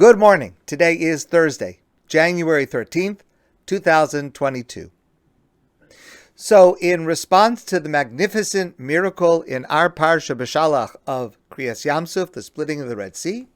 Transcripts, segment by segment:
Good morning. Today is Thursday, January 13th, 2022. So, in response to the magnificent miracle in our Parsha B'Shalach of Kriyas Yamsuf, the splitting of the Red Sea,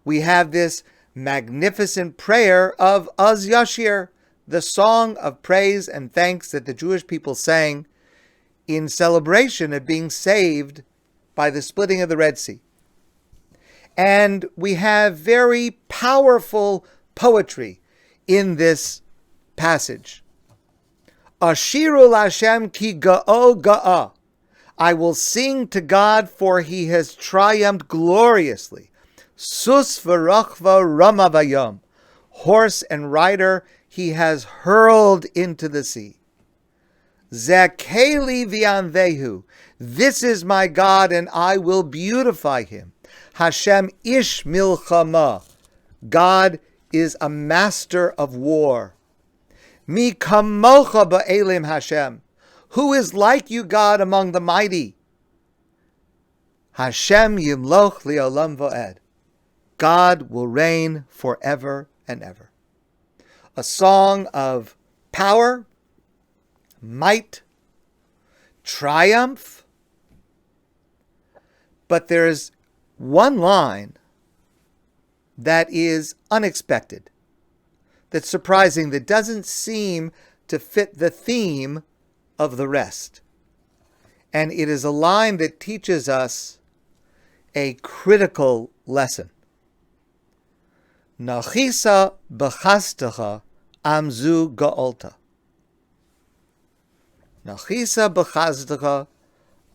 we have this magnificent prayer of Yashir, the song of praise and thanks that the Jewish people sang in celebration of being saved by the splitting of the Red Sea. And we have very powerful poetry in this passage. Ashiru Hashem ki ga'o ga'a. I will sing to God, for he has triumphed gloriously. Sus v'rachva rama vayom. Horse and rider he has hurled into the sea. Zakeli v'yanvehu. This is my God, and I will beautify him. Hashem ish milchama. God is a master of war. Mi kamocha ba'elim Hashem. Who is like you, God, among the mighty? Hashem yimloch li'olam v'ed. God will reign forever and ever. A song of power, might, triumph. But there's one line that is unexpected, that's surprising, that doesn't seem to fit the theme of the rest. And it is a line that teaches us a critical lesson. Nachisa b'chastecha amzu ga'olta. Nachisa b'chastecha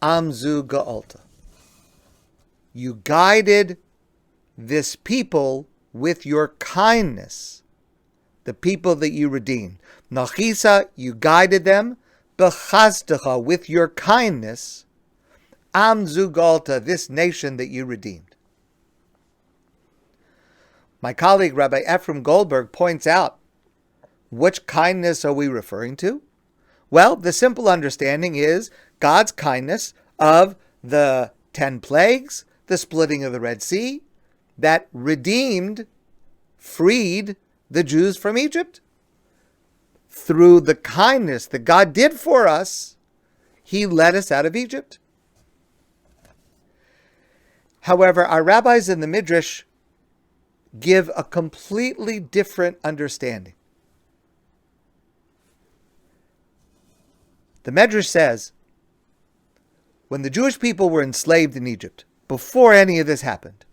amzu ga'olta. You guided this people with your kindness, the people that you redeemed. Nachisa, you guided them. B'chazdecha, with your kindness. Amzu galta, this nation that you redeemed. My colleague Rabbi Ephraim Goldberg points out, which kindness are we referring to? Well, the simple understanding is God's kindness of the 10 plagues, the splitting of the Red Sea, that redeemed, freed the Jews from Egypt. Through the kindness that God did for us, he led us out of Egypt. However, our rabbis in the Midrash give a completely different understanding. The Midrash says, when the Jewish people were enslaved in Egypt, before any of this happened,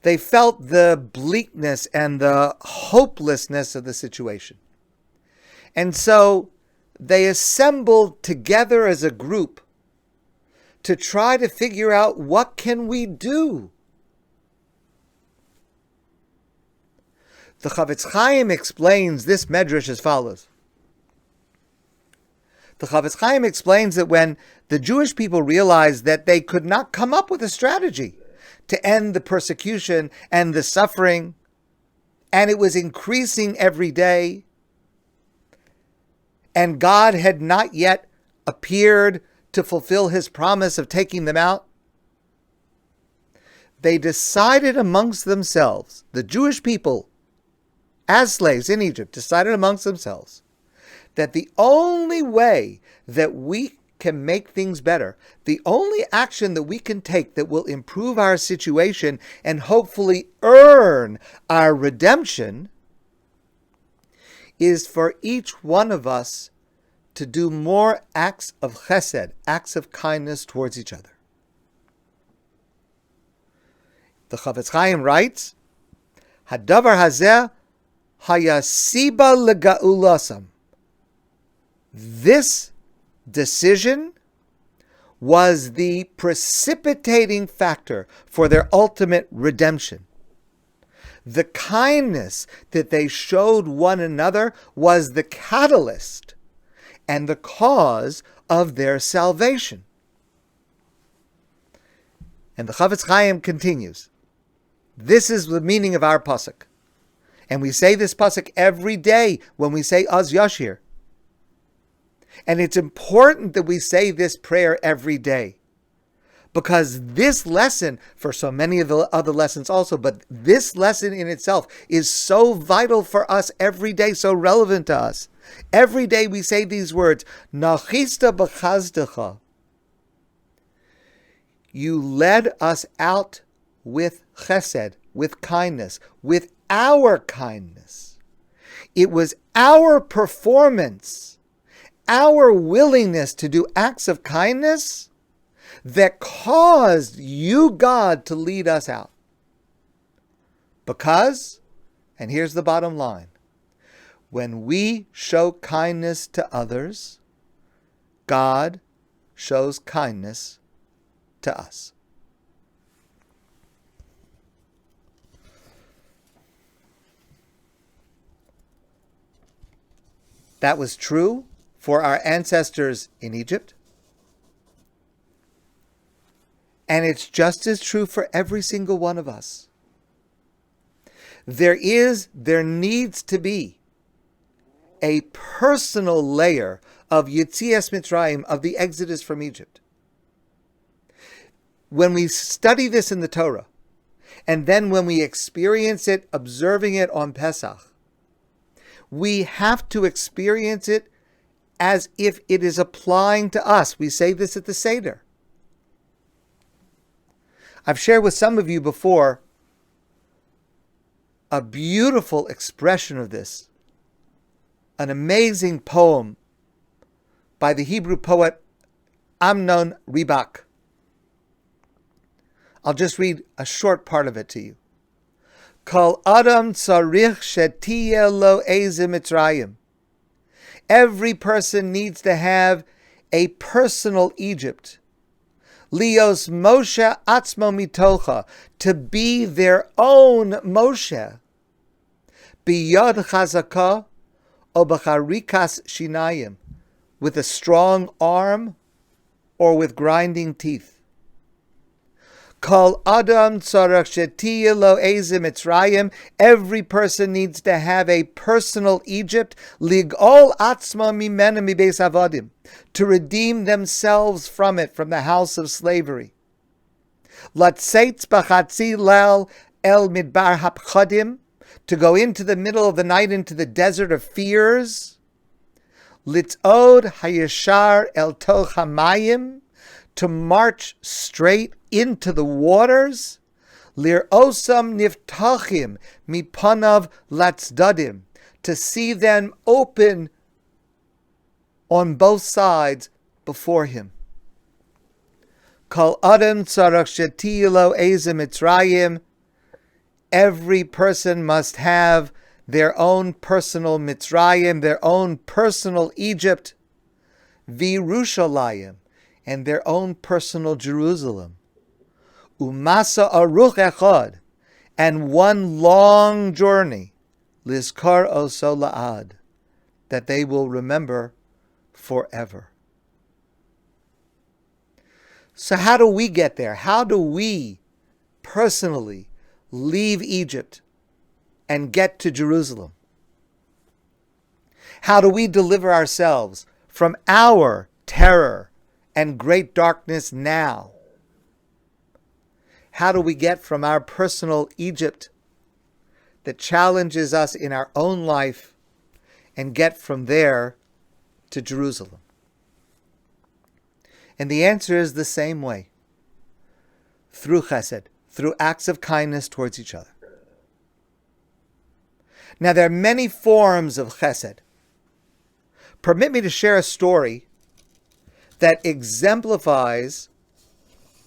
they felt the bleakness and the hopelessness of the situation. And so they assembled together as a group to try to figure out, what can we do? The Chavetz Chaim explains this medrash as follows. The Chavetz Chaim explains that when the Jewish people realized that they could not come up with a strategy to end the persecution and the suffering, and it was increasing every day, and God had not yet appeared to fulfill his promise of taking them out, they decided amongst themselves, the Jewish people, as slaves in Egypt, decided amongst themselves that the only way that we can make things better, the only action that we can take that will improve our situation and hopefully earn our redemption, is for each one of us to do more acts of chesed, acts of kindness towards each other. The Chavetz Chaim writes, Hadavar hazeh hayasiba legaulasam. This decision was the precipitating factor for their ultimate redemption. The kindness that they showed one another was the catalyst and the cause of their salvation. And the Chavetz Chaim continues, this is the meaning of our pasuk. And we say this pasuk every day when we say Az Yashir. And it's important that we say this prayer every day. Because this lesson, for so many of the other lessons also, but this lesson in itself is so vital for us every day, so relevant to us. Every day we say these words, Nachista b'chazdecha. You led us out with chesed, with kindness, with our kindness. It was our performance, our willingness to do acts of kindness that caused you, God, to lead us out. Because, and here's the bottom line, when we show kindness to others, God shows kindness to us. That was true for our ancestors in Egypt. And it's just as true for every single one of us. There needs to be a personal layer of Yetzias Mitzrayim, of the Exodus from Egypt. When we study this in the Torah, and then when we experience it, observing it on Pesach, we have to experience it as if it is applying to us. We say this at the Seder. I've shared with some of you before a beautiful expression of this, an amazing poem by the Hebrew poet Amnon Ribak. I'll just read a short part of it to you. Kol Adam tzarich shetiyeh lo eze Mitzrayim. Every person needs to have a personal Egypt. Lios Moshe atzmo mitocha, to be their own Moshe. Biyod chazaka o b'charikas shinayim, with a strong arm or with grinding teeth. Kol Adam tzarech shetiyeh lo eze Mitzrayim. Every person needs to have a personal Egypt. Ligol atzma mimena mibeis avodim, to redeem themselves from it, from the house of slavery. Latzeitz b'chatzi lel el midbar hapchadim, to go into the middle of the night into the desert of fears. Litzod hayashar el toch hamayim, to march straight into the waters. Lir osam niftachim mipanav latzdadim, to see them open on both sides before him. Kol adam tzarach shetiyeh lo eze Mitzrayim. Every person must have their own personal Mitzrayim, their own personal Egypt, v'Yerushalayim, and their own personal Jerusalem. Umasa aruch echad, and one long journey, lizkar oso la'ad, that they will remember forever. So how do we get there? How do we personally leave Egypt and get to Jerusalem? How do we deliver ourselves from our terror and great darkness now? How do we get from our personal Egypt that challenges us in our own life and get from there to Jerusalem? And the answer is the same way. Through chesed, through acts of kindness towards each other. Now, there are many forms of chesed. Permit me to share a story that exemplifies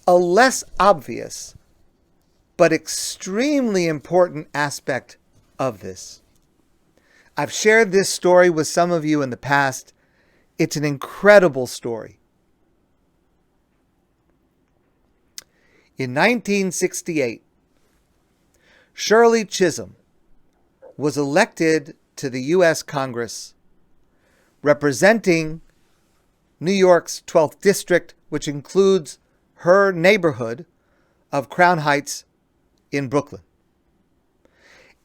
a less obvious but extremely important aspect of this. I've shared this story with some of you in the past. It's an incredible story. In 1968, Shirley Chisholm was elected to the U.S. Congress representing New York's 12th District, which includes her neighborhood of Crown Heights in Brooklyn.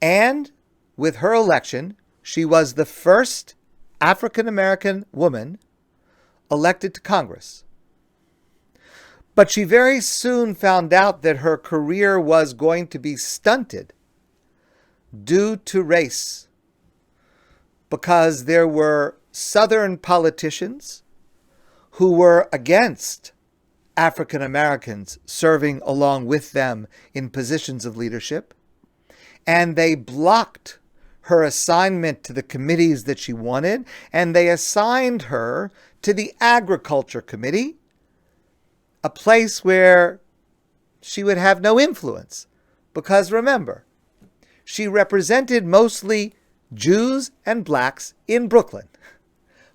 And with her election, she was the first African-American woman elected to Congress. But she very soon found out that her career was going to be stunted due to race, because there were Southern politicians who were against African Americans serving along with them in positions of leadership, and they blocked her assignment to the committees that she wanted, and they assigned her to the Agriculture Committee, a place where she would have no influence, because remember, she represented mostly Jews and blacks in Brooklyn,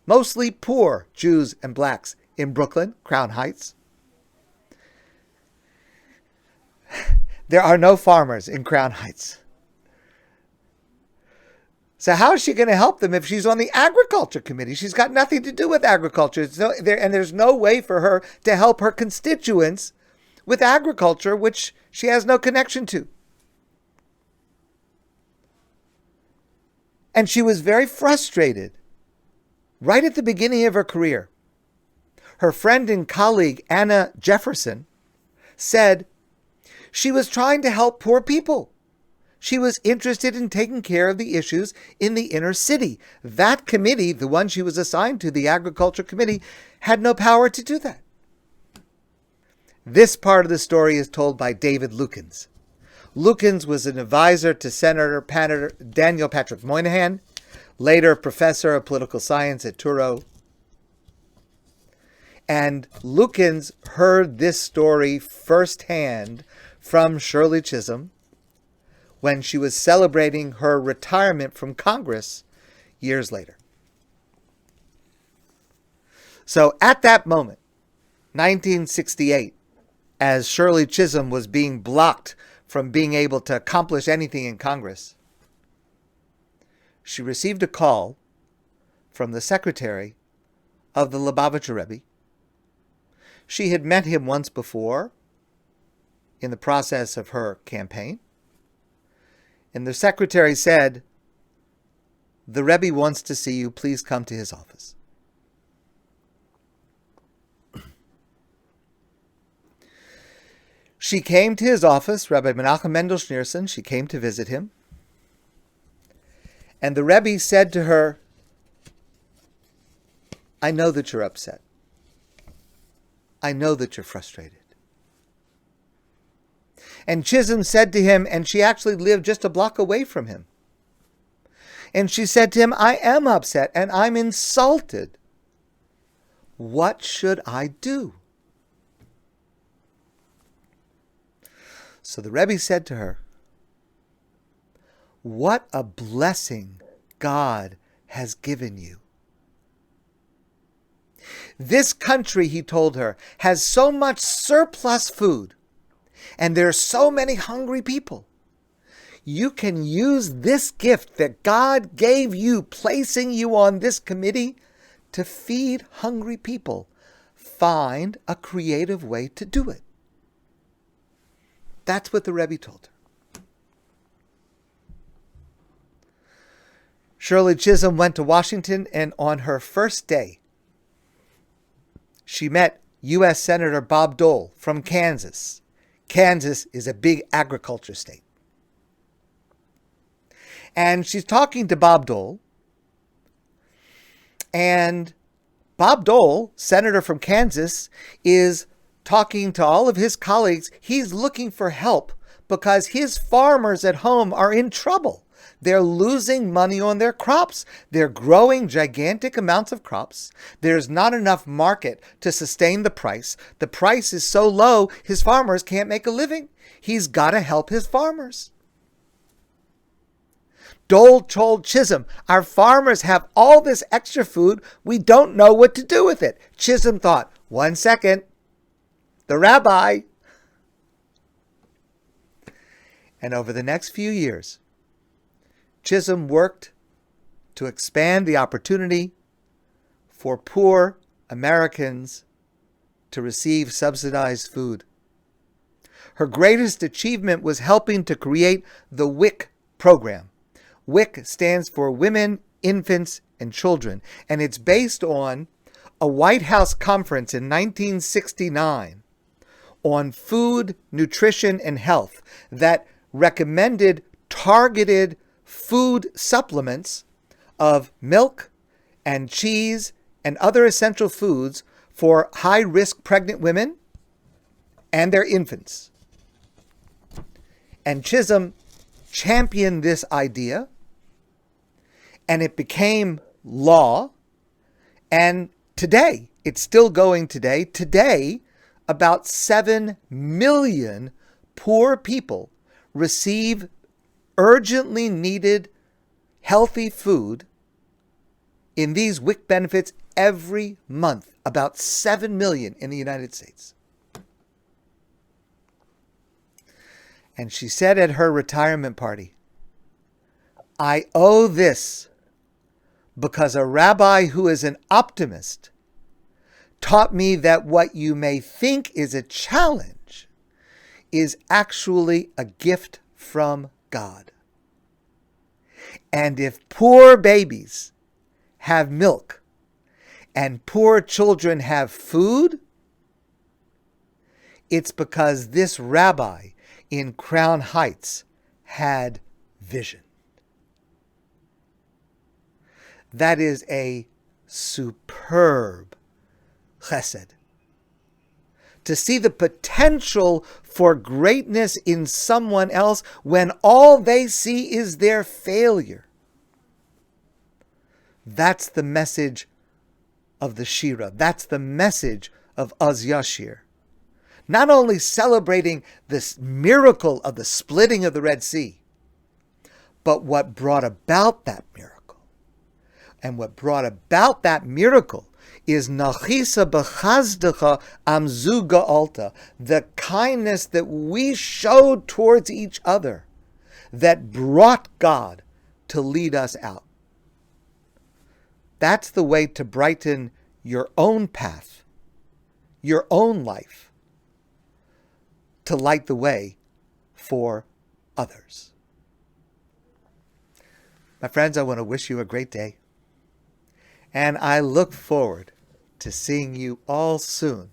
mostly poor Jews and blacks in Brooklyn, Crown Heights. There are no farmers in Crown Heights. So how is she going to help them if she's on the Agriculture Committee? She's got nothing to do with agriculture. And there's no way for her to help her constituents with agriculture, which she has no connection to. And she was very frustrated right at the beginning of her career. Her friend and colleague, Anna Jefferson, said she was trying to help poor people. She was interested in taking care of the issues in the inner city. That committee, the one she was assigned to, the Agriculture Committee, had no power to do that. This part of the story is told by David Lukens. Lukens was an advisor to Senator Daniel Patrick Moynihan, later professor of political science at Touro. And Lukens heard this story firsthand from Shirley Chisholm when she was celebrating her retirement from Congress years later. So at that moment, 1968, as Shirley Chisholm was being blocked from being able to accomplish anything in Congress, she received a call from the secretary of the Lubavitcher Rebbe. She had met him once before in the process of her campaign. And the secretary said, "The Rebbe wants to see you. Please come to his office." She came to his office, Rabbi Menachem Mendel Schneerson. She came to visit him. And the Rebbe said to her, "I know that you're upset. I know that you're frustrated." And Chisholm said to him, and she actually lived just a block away from him, and she said to him, "I am upset and I'm insulted. What should I do?" So the Rebbe said to her, "What a blessing God has given you. This country," he told her, "has so much surplus food, and there are so many hungry people. You can use this gift that God gave you, placing you on this committee, to feed hungry people. Find a creative way to do it." That's what the Rebbe told her. Shirley Chisholm went to Washington, and on her first day, she met U.S. Senator Bob Dole from Kansas. Kansas is a big agriculture state. And she's talking to Bob Dole. And Bob Dole, senator from Kansas, is talking to all of his colleagues. He's looking for help because his farmers at home are in trouble. They're losing money on their crops. They're growing gigantic amounts of crops. There's not enough market to sustain the price. The price is so low, his farmers can't make a living. He's got to help his farmers. Dole told Chisholm, "Our farmers have all this extra food. We don't know what to do with it." Chisholm thought, 1 second, the rabbi. And over the next few years, Chisholm worked to expand the opportunity for poor Americans to receive subsidized food. Her greatest achievement was helping to create the WIC program. WIC stands for Women, Infants, and Children, and it's based on a White House conference in 1969 on food, nutrition, and health that recommended targeted food supplements of milk and cheese and other essential foods for high-risk pregnant women and their infants. And Chisholm championed this idea, and it became law. And today, it's still going today. Today, about 7 million poor people receive urgently needed healthy food in these WIC benefits every month. About 7 million in the United States. And she said at her retirement party, "I owe this because a rabbi who is an optimist taught me that what you may think is a challenge is actually a gift from God. And if poor babies have milk and poor children have food, it's because this rabbi in Crown Heights had vision." That is a superb chesed. To see the potential for greatness in someone else when all they see is their failure. That's the message of the Shira. That's the message of Yashir. Not only celebrating this miracle of the splitting of the Red Sea, but what brought about that miracle. And what brought about that miracle is Nachisa b'chazdecha amzu ga'alta, the kindness that we showed towards each other that brought God to lead us out. That's the way to brighten your own path, your own life, to light the way for others. My friends, I want to wish you a great day. And I look forward to seeing you all soon